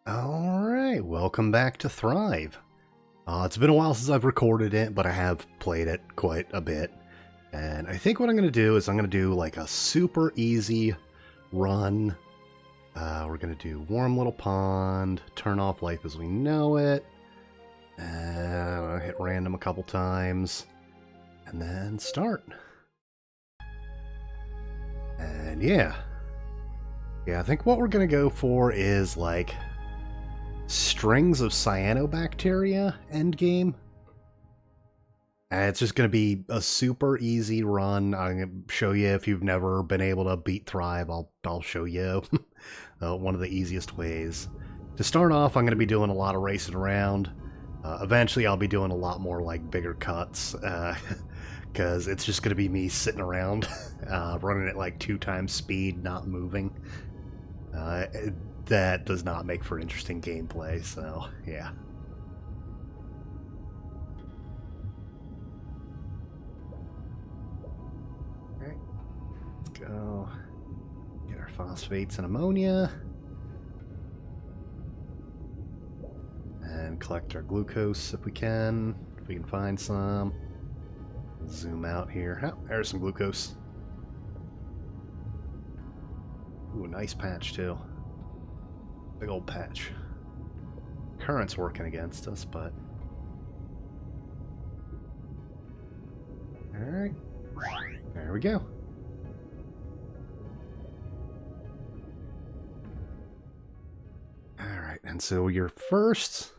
Alright, welcome back to Thrive. It's been a while since I've recorded it, but I have played it quite a bit. And I think what I'm going to do is I'm going to do like a super easy run. We're going to do Warm Little Pond, turn off life as we know it, and hit random a couple times, and then start. And yeah, I think what we're going to go for is like strings of Cyanobacteria endgame. And it's just going to be a super easy run. I'm going to show you if you've never been able to beat Thrive. I'll show you one of the easiest ways. To start off, I'm going to be doing a lot of racing around. Eventually, I'll be doing a lot more like bigger cuts because it's just going to be me sitting around running at like 2 times speed, not moving. That does not make for interesting gameplay, so yeah. Alright, let's go get our phosphates and ammonia. And collect our glucose if we can find some. Zoom out here. Oh, there's some glucose. Ooh, nice patch too. Big old patch. Current's working against us, but... Alright. There we go. Alright, and so your first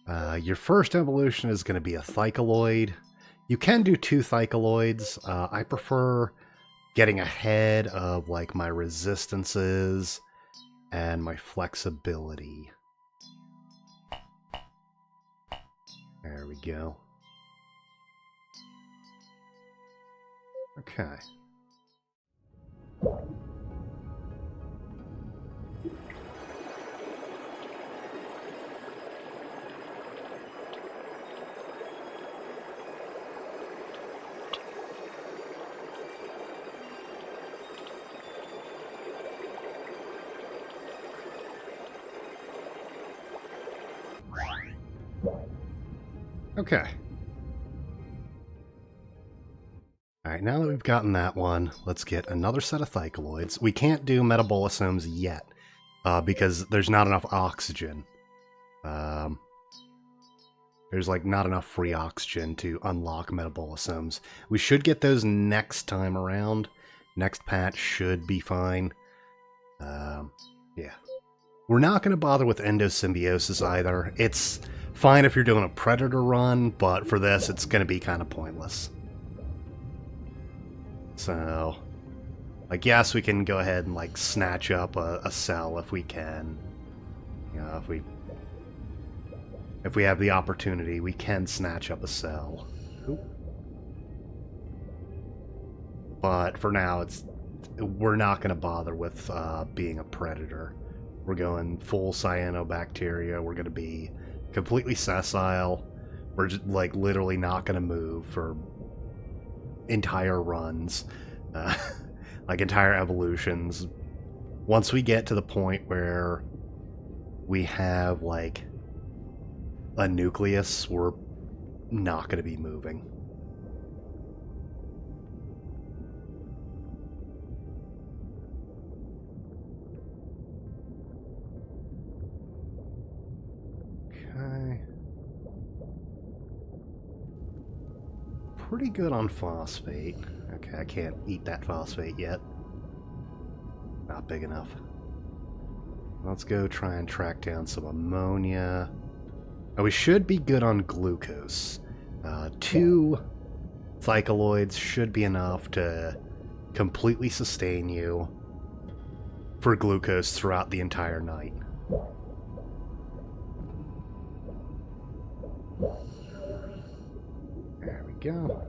evolution is going to be a Thycaloid. You can do 2 Thycaloids. I prefer getting ahead of like my resistances and my flexibility. There we go. Okay. Okay. Alright, now that we've gotten that one, let's get another set of Thycaloids. We can't do metabolisomes yet, because there's not enough oxygen. There's like not enough free oxygen to unlock metabolisomes. We should get those next time around. Next patch should be fine. Yeah. We're not going to bother with endosymbiosis either. It's fine if you're doing a predator run, but for this it's going to be kind of pointless. So, like, yes, we can go ahead and like snatch up a cell if we can. You know, if we have the opportunity, we can snatch up a cell. Oop. But for now, we're not going to bother with being a predator. We're going full Cyanobacteria. We're going to be completely sessile. We're just, like, literally not going to move for entire runs. Like, entire evolutions. Once we get to the point where we have, like, a nucleus, we're not going to be moving. Pretty good on phosphate. Okay, I can't eat that phosphate yet. Not big enough. Let's go try and track down some ammonia. Oh, we should be good on glucose. 2 Thycaloids should be enough to completely sustain you for glucose throughout the entire night. There we go.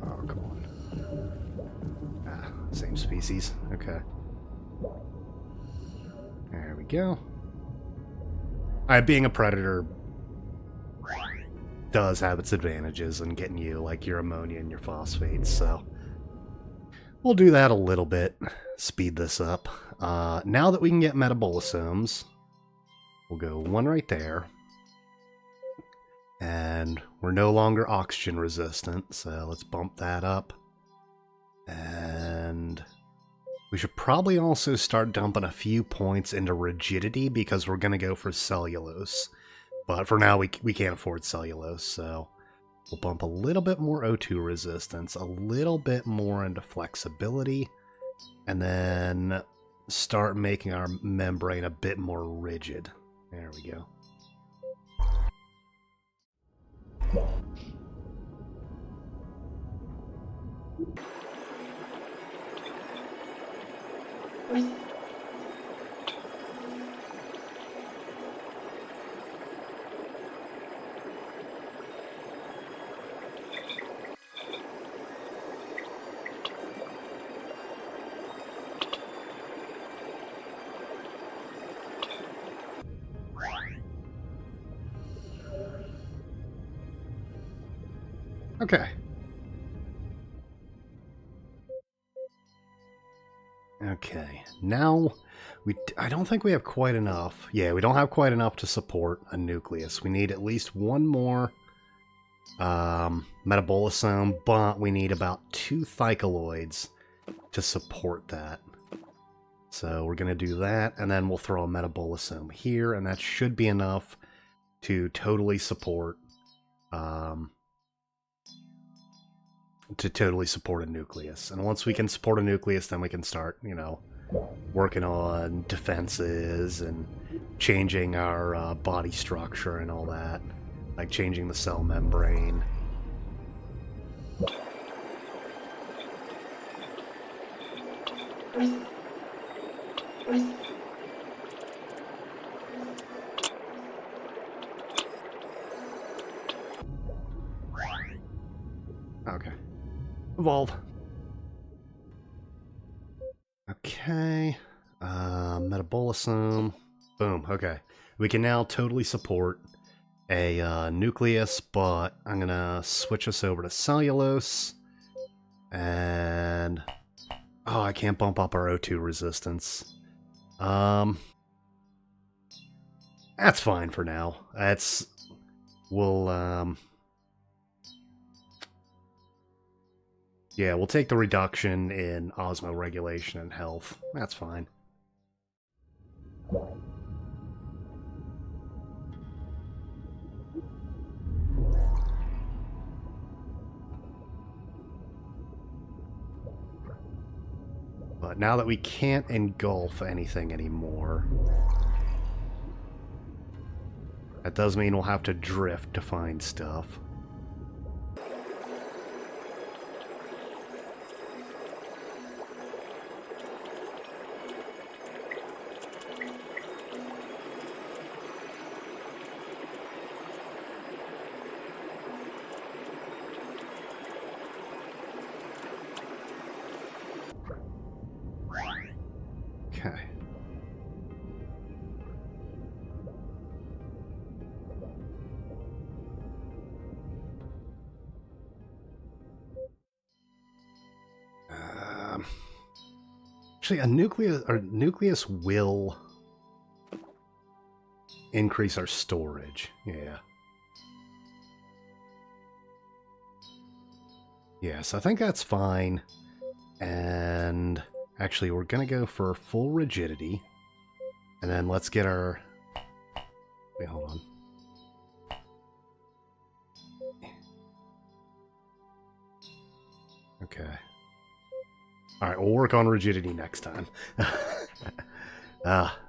Oh, come on. Ah, same species. Okay. There we go. Being a predator does have its advantages in getting you like your ammonia and your phosphates, so we'll do that a little bit, speed this up. Now that we can get metabolisomes, we'll go one right there. And we're no longer oxygen resistant, so let's bump that up. And we should probably also start dumping a few points into rigidity because we're going to go for cellulose. But for now, we can't afford cellulose, so we'll bump a little bit more O2 resistance, a little bit more into flexibility, and then start making our membrane a bit more rigid. There we go. Okay. Okay, now I don't think we have quite enough. Yeah, we don't have quite enough to support a nucleus. We need at least one more metabolisome, but we need about 2 thycaloids to support that. So we're going to do that, and then we'll throw a metabolisome here, and that should be enough to totally support a nucleus. And once we can support a nucleus, then we can start, you know, working on defenses and changing our body structure and all that, like changing the cell membrane. Okay. Evolve. Okay. Metabolisome. Boom. Okay. We can now totally support a nucleus, but I'm going to switch us over to cellulose. And... oh, I can't bump up our O2 resistance. That's fine for now. We'll yeah, we'll take the reduction in osmoregulation and health. That's fine. But now that we can't engulf anything anymore, that does mean we'll have to drift to find stuff. Okay. Actually, a nucleus will increase our storage. Yeah. Yes, I think that's fine. And actually, we're going to go for full rigidity. And then let's get our... wait, hold on. Okay. Alright, we'll work on rigidity next time.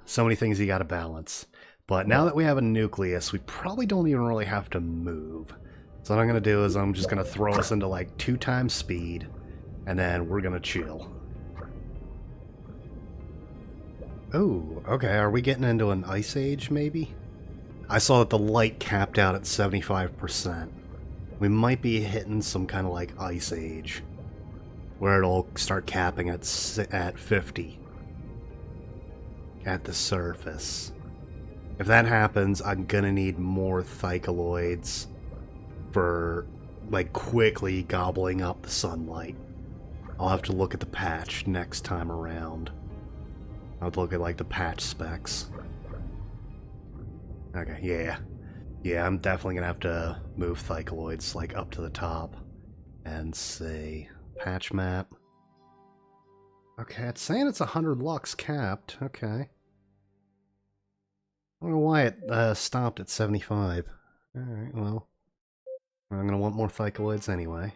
So many things you gotta balance. But now that we have a nucleus, we probably don't even really have to move. So what I'm gonna do is I'm just gonna throw us into like 2 times speed, and then we're gonna chill. Oh, okay, are we getting into an ice age, maybe? I saw that the light capped out at 75%. We might be hitting some kind of like ice age, where it'll start capping at 50 at the surface. If that happens, I'm gonna need more thycaloids for, like, quickly gobbling up the sunlight. I'll have to look at the patch next time around. I'll look at, like, the patch specs. Okay, yeah. Yeah, I'm definitely gonna have to move Thycaloids, like, up to the top. And see. Patch map. Okay, it's saying it's 100 lux capped. Okay. I don't know why it stopped at 75. Alright, well. I'm gonna want more Thycaloids anyway.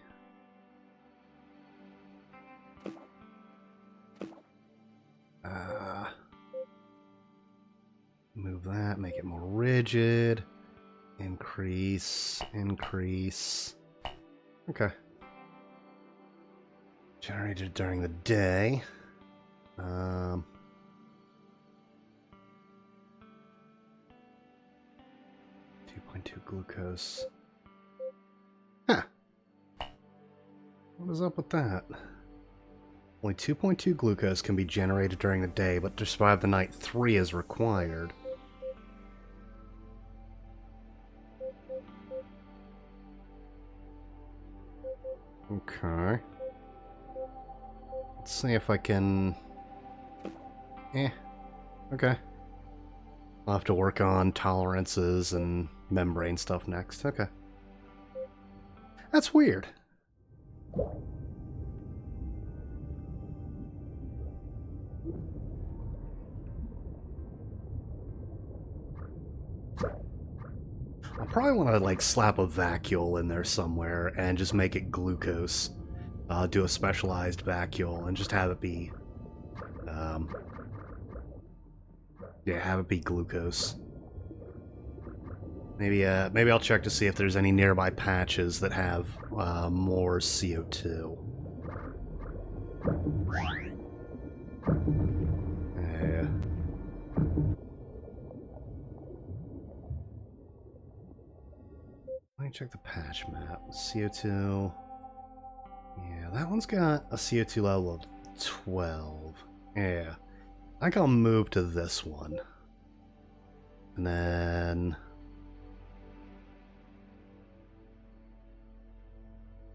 Move that, make it more rigid. Increase, increase. Okay. Generated during the day. 2.2 glucose. Huh. What is up with that? Only 2.2 glucose can be generated during the day, but to survive the night, 3 is required. Okay. Let's see if I can... Okay. I'll have to work on tolerances and membrane stuff next. Okay. That's weird. I'll probably want to, like, slap a vacuole in there somewhere and just make it glucose. Do a specialized vacuole and just have it be... yeah, have it be glucose. Maybe I'll check to see if there's any nearby patches that have more CO2. Yeah. Let me check the patch map. CO2. Yeah, that one's got a CO2 level of 12. Yeah. I think I'll move to this one. And then...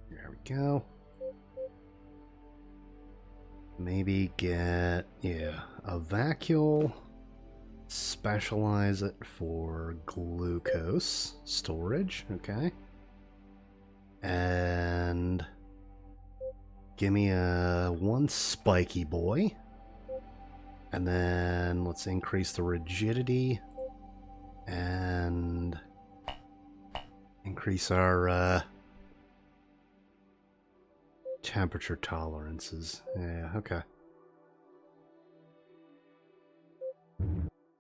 There we go. Maybe get, yeah, a vacuole. Specialize it for glucose storage, okay. And give me one spiky boy. And then let's increase the rigidity and increase our temperature tolerances. Yeah, okay.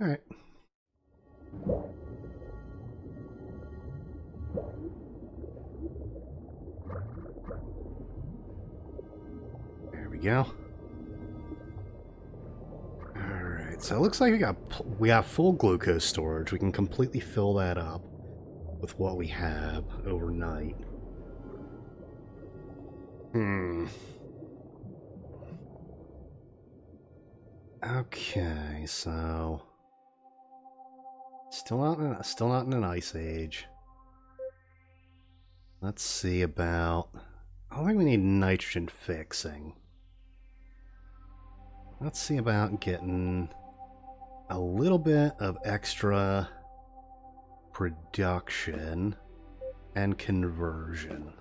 Alright. There we go. Alright, so it looks like we got full glucose storage. We can completely fill that up with what we have overnight. Okay, so still not in an ice age. Let's see about... I don't think we need nitrogen fixing. Let's see about getting a little bit of extra production and conversion.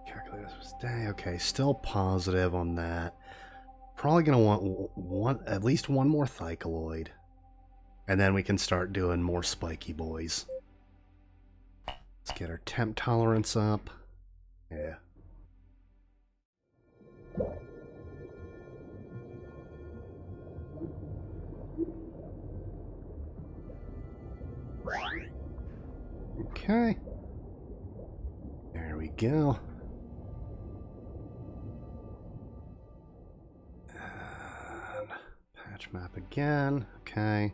Calculate this day. Okay, still positive on that. Probably gonna want at least one more Thycaloid. And then we can start doing more spiky boys. Let's get our temp tolerance up. Yeah. Okay. There we go. And patch map again. Okay.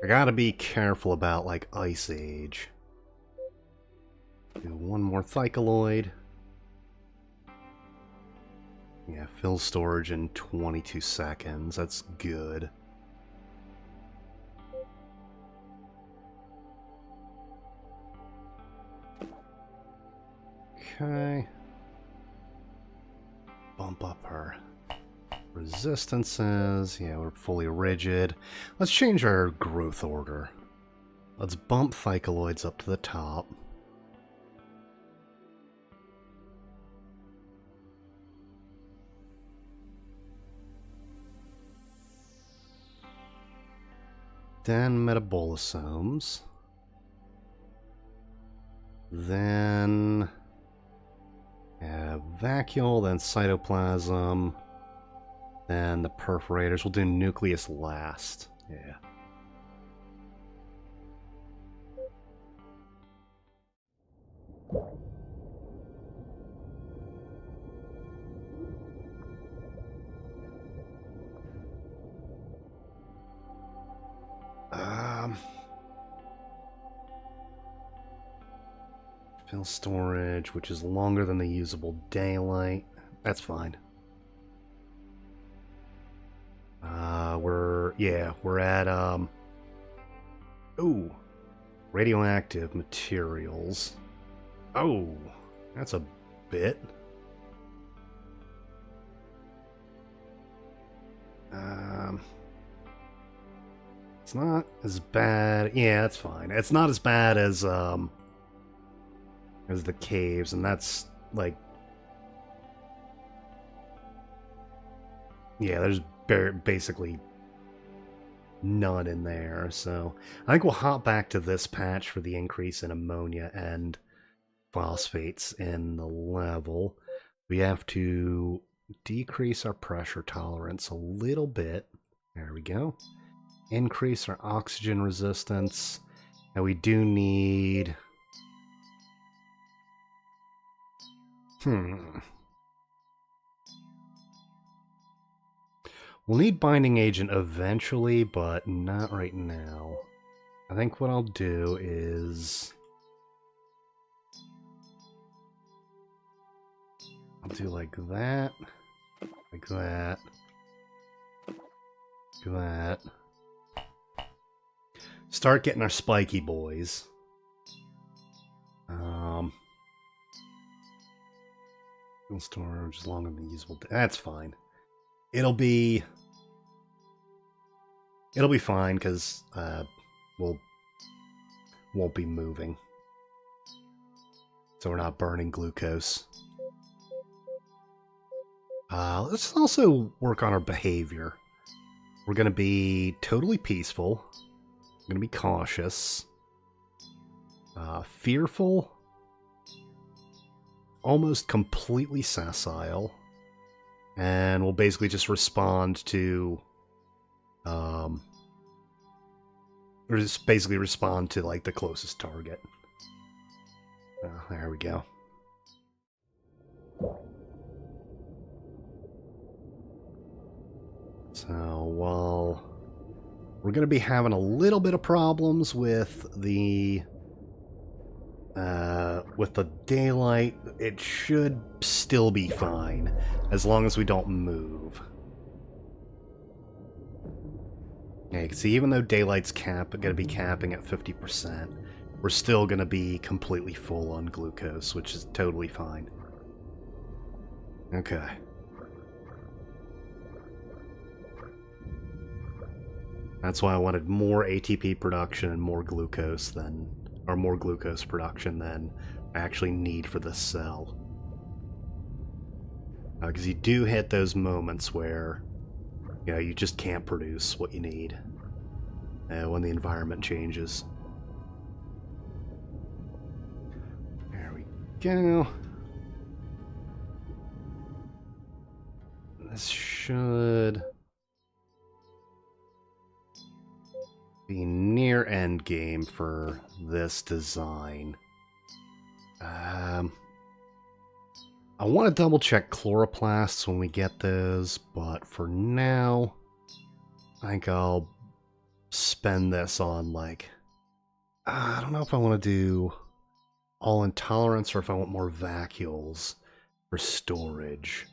I gotta be careful about, like, Ice Age. Do one more Thycaloid. Yeah, fill storage in 22 seconds. That's good. Okay. Bump up our resistances. Yeah, we're fully rigid. Let's change our growth order. Let's bump phycaloids up to the top. Then metabolosomes. Then vacuole, then cytoplasm. Then the perforators. We'll do nucleus last. Yeah. Fill storage, which is longer than the usable daylight. That's fine. We're at ooh, radioactive materials. Oh, that's a bit. It's not as bad. Yeah, that's fine. It's not as bad as the caves, and that's like, yeah, there's basically none in there. So I think we'll hop back to this patch for the increase in ammonia and phosphates in the level. We have to decrease our pressure tolerance a little bit. There we go. Increase our oxygen resistance. And we do need... We'll need binding agent eventually, but not right now. I think what I'll do is... I'll do like that. Like that. Like that. Start getting our spiky boys. Storage is longer than usable. That's fine. It'll be fine because we'll won't be moving, so we're not burning glucose. Let's also work on our behavior. We're going to be totally peaceful. We're going to be cautious. Fearful. Almost completely sessile. And we'll basically just respond to... or just basically respond to, like, the closest target. There we go. So, while we're going to be having a little bit of problems with the daylight, it should still be fine as long as we don't move. Yeah, you can see even though daylight's going to be capping at 50%, we're still going to be completely full on glucose, which is totally fine. Okay. That's why I wanted more ATP production and more glucose production than I actually need for this cell. Because you do hit those moments where, you know, you just can't produce what you need when the environment changes. There we go. This should be near end game for this design. I want to double check chloroplasts when we get those, but for now, I think I'll spend this on, like, I don't know if I want to do all intolerance or if I want more vacuoles for storage.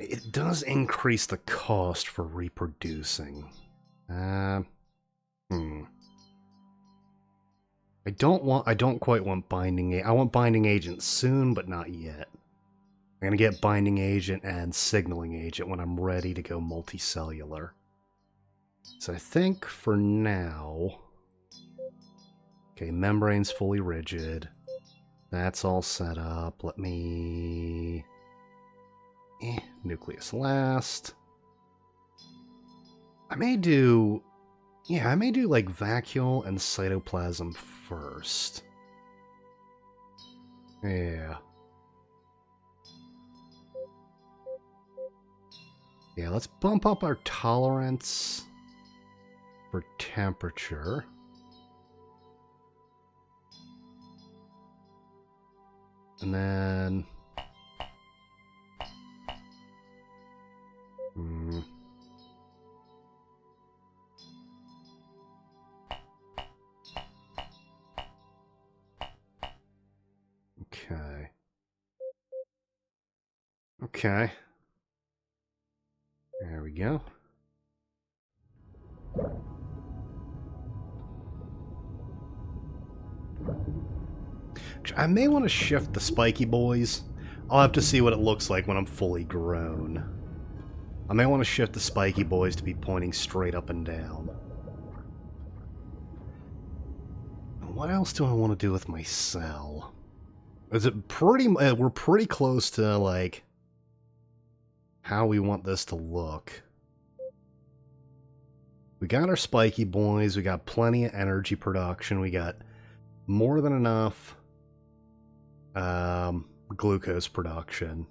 It does increase the cost for reproducing. I don't quite want I want binding agent soon, but not yet. I'm gonna get binding agent and signaling agent when I'm ready to go multicellular. So I think for now... Okay, membrane's fully rigid. That's all set up. Let me... nucleus last. I may do like vacuole and cytoplasm first. Yeah. Yeah, let's bump up our tolerance for temperature. And then... Okay. Okay. There we go. I may want to shift the spiky boys. I'll have to see what it looks like when I'm fully grown. I may want to shift the spiky boys to be pointing straight up and down. What else do I want to do with my cell? Is it pretty... we're pretty close to, like, how we want this to look. We got our spiky boys, we got plenty of energy production, we got more than enough glucose production.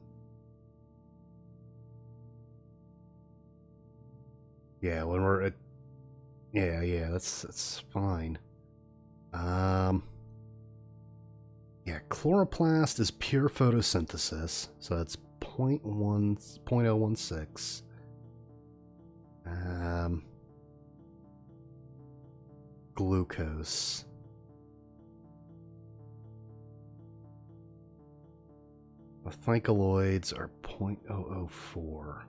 Yeah, when we're at... Yeah, that's fine. Yeah, chloroplast is pure photosynthesis, so that's 0.016. Glucose. Methicaloids are 0.004.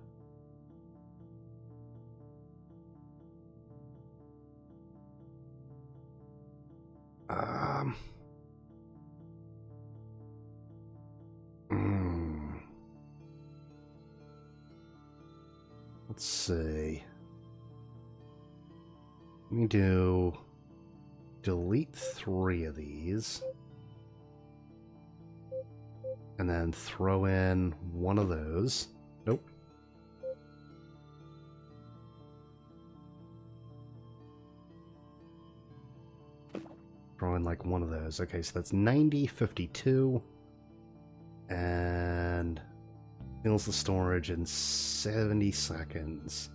Let's see. Let me delete 3 of these. And then throw in 1 of those. Nope. Throw in like 1 of those. Okay, so that's 90, 52. And fills the storage in 70 seconds.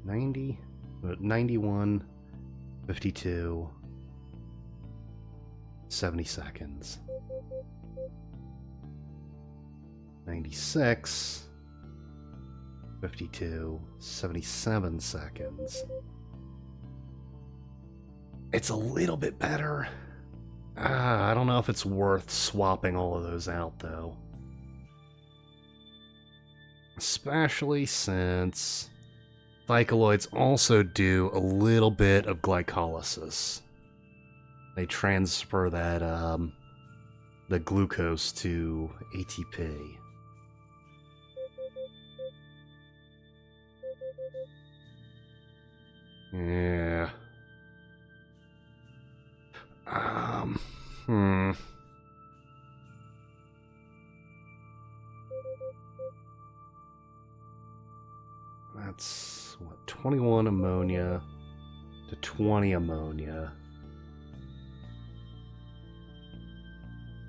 90, 91, 52, 70 seconds. 96, 52, 77 seconds. It's a little bit better. I don't know if it's worth swapping all of those out, though. Especially since glycoloids also do a little bit of glycolysis. They transfer that, the glucose to ATP. Yeah. That's, what, 21 ammonia to 20 ammonia.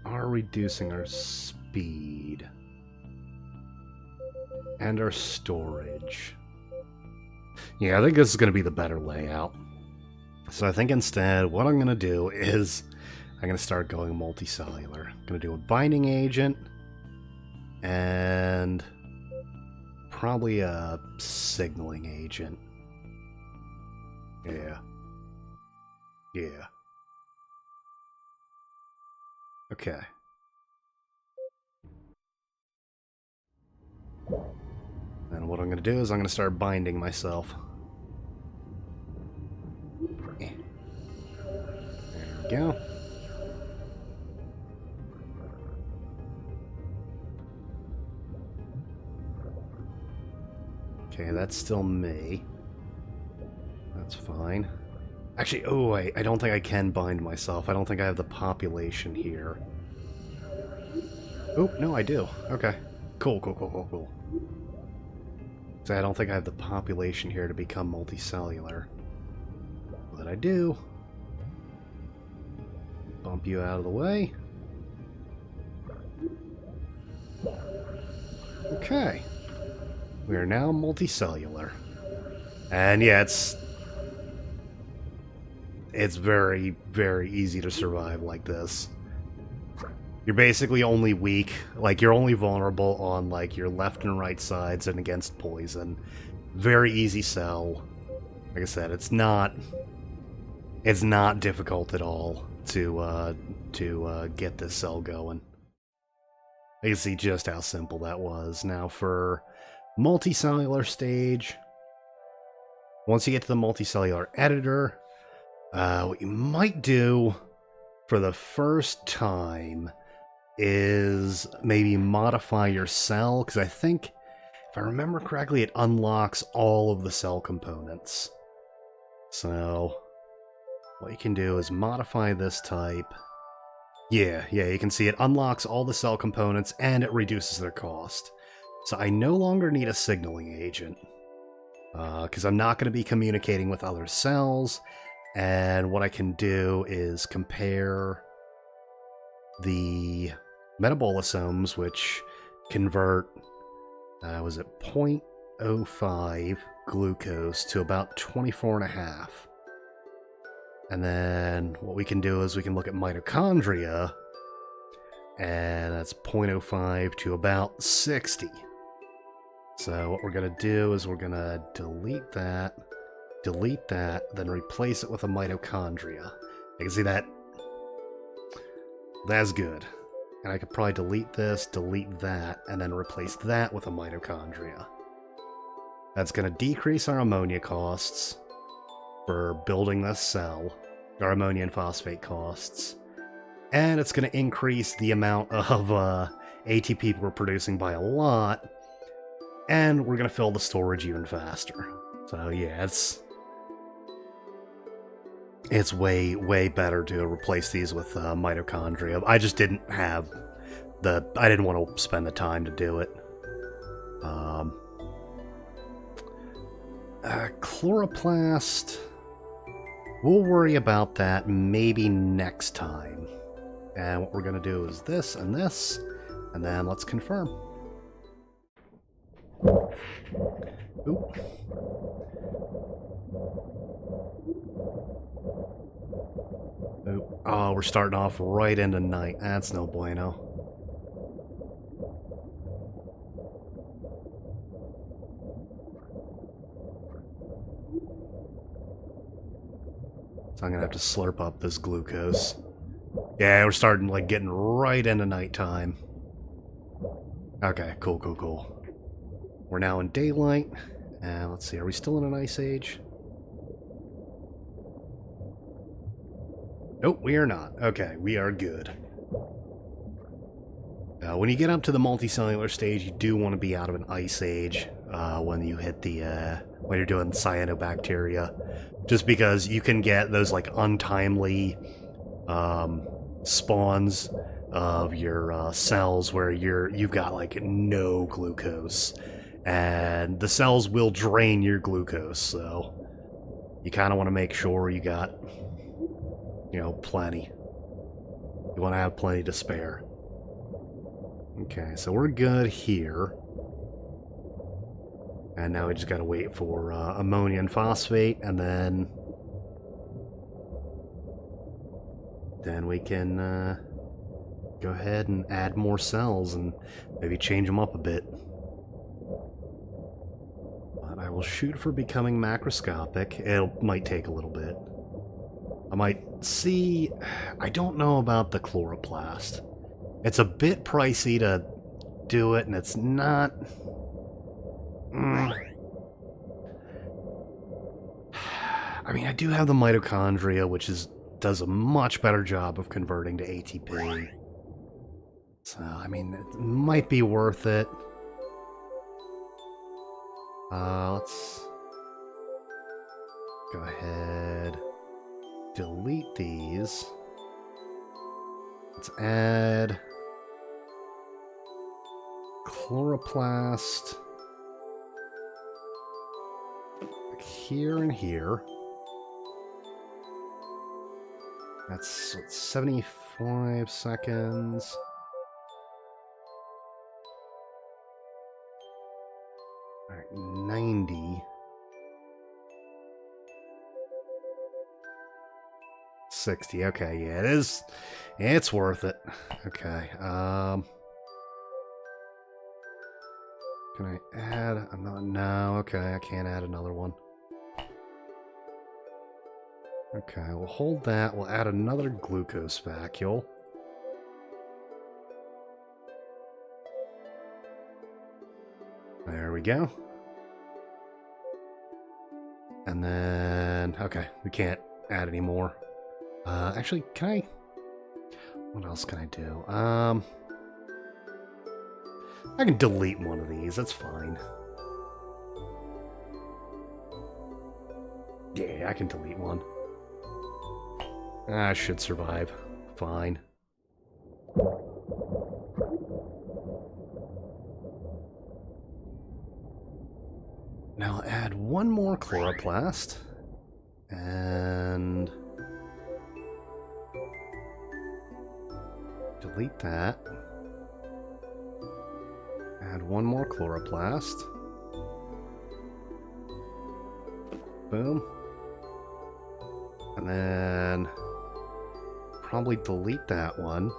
Are reducing our speed. And our storage. Yeah, I think this is going to be the better layout. So I think instead, what I'm going to do is I'm going to start going multicellular. I'm going to do a binding agent and probably a signaling agent. Yeah. Yeah. Okay. And what I'm going to do is I'm going to start binding myself. go. Okay, that's still me. That's fine. Actually, oh wait, I don't think I can bind myself. I don't think I have the population here. Oh, no, I do. Okay. Cool, cool, cool, cool, cool. So I don't think I have the population here to become multicellular. But I do. Bump you out of the way. Okay. We are now multicellular. And yeah, it's very, very easy to survive like this. You're basically only weak, like you're only vulnerable on like your left and right sides and against poison. Very easy sell. Like I said, it's not difficult at all to get this cell going. You can see just how simple that was. Now for multicellular stage, once you get to the multicellular editor, what you might do for the first time is maybe modify your cell, because I think, if I remember correctly, it unlocks all of the cell components. So, what you can do is modify this type. Yeah, you can see it unlocks all the cell components, and it reduces their cost. So I no longer need a signaling agent, because I'm not going to be communicating with other cells, and what I can do is compare the metabolisomes, which convert, was it 0.05 glucose to about 24.5. And then what we can do is we can look at mitochondria, and that's 0.05 to about 60. So what we're going to do is we're going to delete that, then replace it with a mitochondria. You can see that. That's good. And I could probably delete this, delete that, and then replace that with a mitochondria. That's going to decrease our ammonia costs for building this cell, our ammonia and phosphate costs, and it's going to increase the amount of ATP we're producing by a lot, and we're going to fill the storage even faster. So yeah, it's way, way better to replace these with mitochondria. I just didn't have I didn't want to spend the time to do it. Chloroplast, we'll worry about that maybe next time. And what we're going to do is this, and then let's confirm. Oop. Oh, we're starting off right into night. That's no bueno. So I'm gonna have to slurp up this glucose. Yeah, we're starting like getting right into nighttime. Okay, cool. We're now in daylight. And let's see, are we still in an ice age? Nope, we are not. Okay, we are good. When you get up to the multicellular stage, you do want to be out of an ice age when you hit the when you're doing cyanobacteria, just because you can get those like untimely spawns of your cells where you've got like no glucose, and the cells will drain your glucose. So you kind of want to make sure you got, plenty. You want to have plenty to spare. Okay, so we're good here. And now we just gotta wait for ammonia and phosphate, and then we can go ahead and add more cells and maybe change them up a bit. But I will shoot for becoming macroscopic. It might take a little bit. I might see... I don't know about the chloroplast. It's a bit pricey to do it, and it's not... I mean, I do have the mitochondria, which is does a much better job of converting to ATP. So, I mean, it might be worth it. Let's go ahead, delete these. Let's add chloroplast here and here. That's 75 seconds. All right, 90. 60. Okay, yeah, it is. It's worth it. Okay. Can I add another? No, okay, I can't add another one. Okay, we'll hold that. We'll add another glucose vacuole. There we go. And then, okay, we can't add any more. Actually, can I? What else can I do? I can delete one of these. That's fine. Yeah, I can delete one. I should survive. Fine. Now I'll add one more chloroplast. And delete that. Add one more chloroplast. Boom. And then probably delete that one.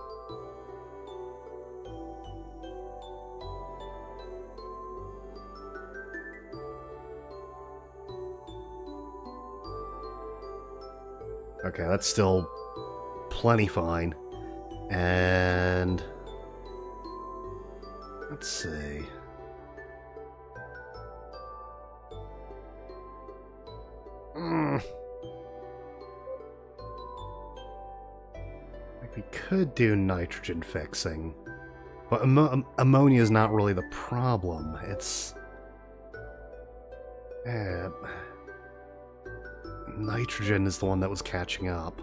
Okay, that's still plenty fine. And let's see. Like we could do nitrogen fixing, but ammonia is not really the problem. It's nitrogen is the one that was catching up.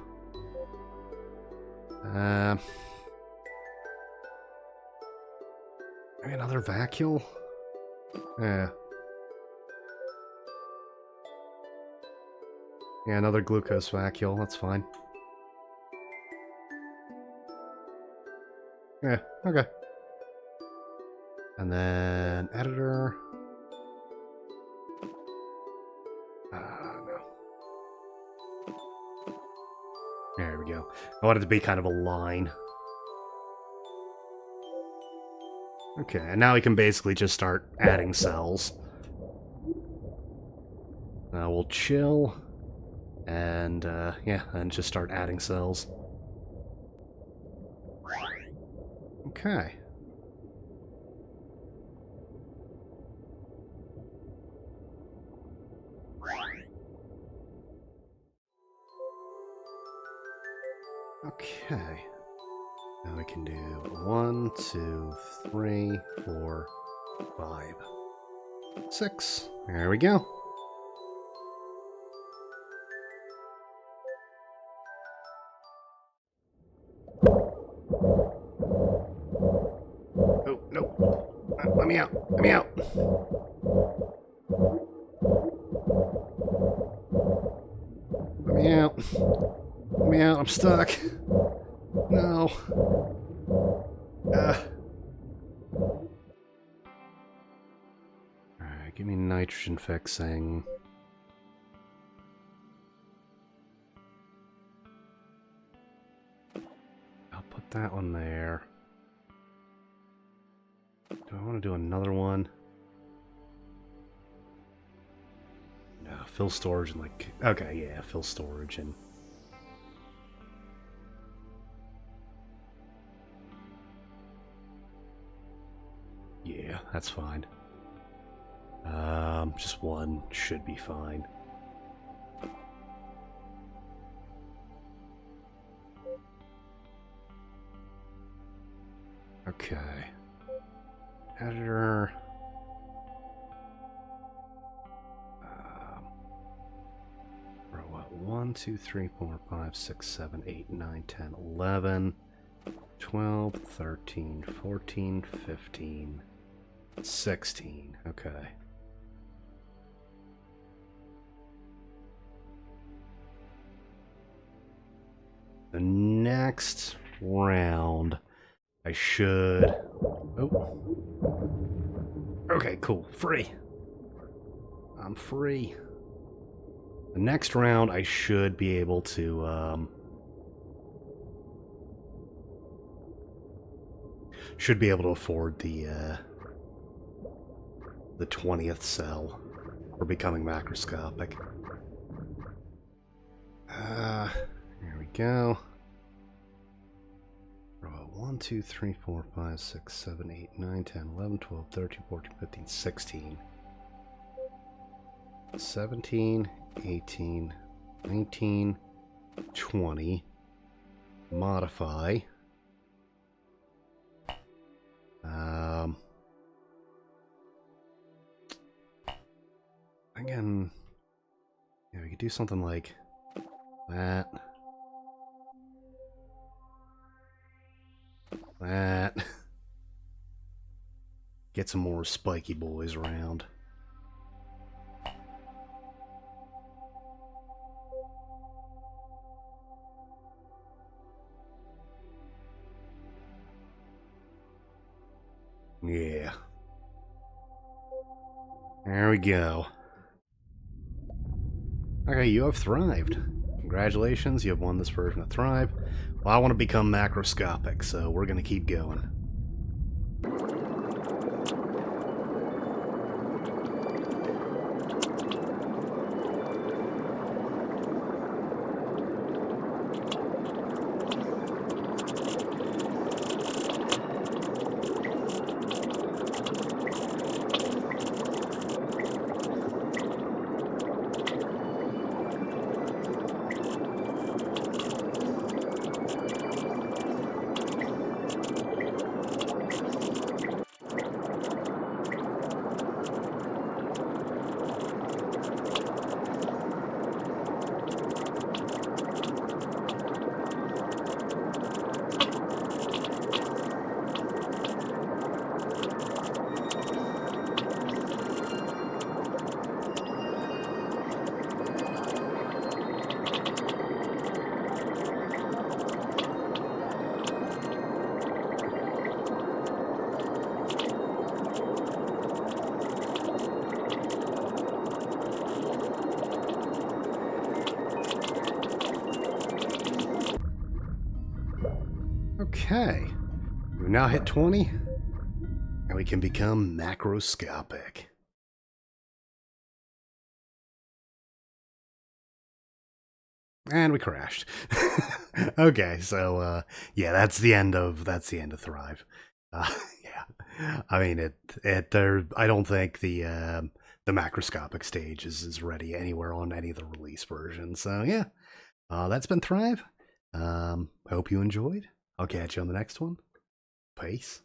Maybe another vacuole? Yeah, another glucose vacuole, that's fine. Yeah, okay. And then editor. No. There we go. I want it to be kind of a line. Okay, and now we can basically just start adding cells. We'll chill, and yeah, and just start adding cells. Okay. Okay. Now we can do 1, 2, 3, 4, 5, 6. There we go. Oh, no. Let me out. Let me out. Let me out. Let me out. I'm stuck. No. Alright, give me nitrogen fixing. I'll put that one there. Do I want to do another one? No, fill storage and like... Okay, yeah, fill storage and... Yeah, that's fine. Just one should be fine. Okay. Editor. Row what? 1, 2, 3, 4, 5, 6, 7, 8, 9, 10, 11, 12, 13, 14, 15, 16. Okay. The next round, I should... Oh. Okay, cool. Free. I'm free. The next round, I should be able to, should be able to afford the 20th cell for becoming macroscopic. Here we go. 1, 2, 3, 4, 5, 6, 7, 8, 9, 10, 11, 12, 13, 14, 15, 16. 17, 18, 19, 20. Modify. Again, yeah, we could do something like that. That. Get some more spiky boys around. Yeah. There we go. Okay, you have thrived. Congratulations, you have won this version of Thrive. Well, I want to become macroscopic, so we're going to keep going. Okay, we've now hit 20, and we can become macroscopic. And we crashed. Okay, so yeah, that's the end of Thrive. Yeah, I mean I don't think the macroscopic stage is ready anywhere on any of the release versions. So yeah, that's been Thrive. Hope you enjoyed. I'll catch you on the next one. Peace.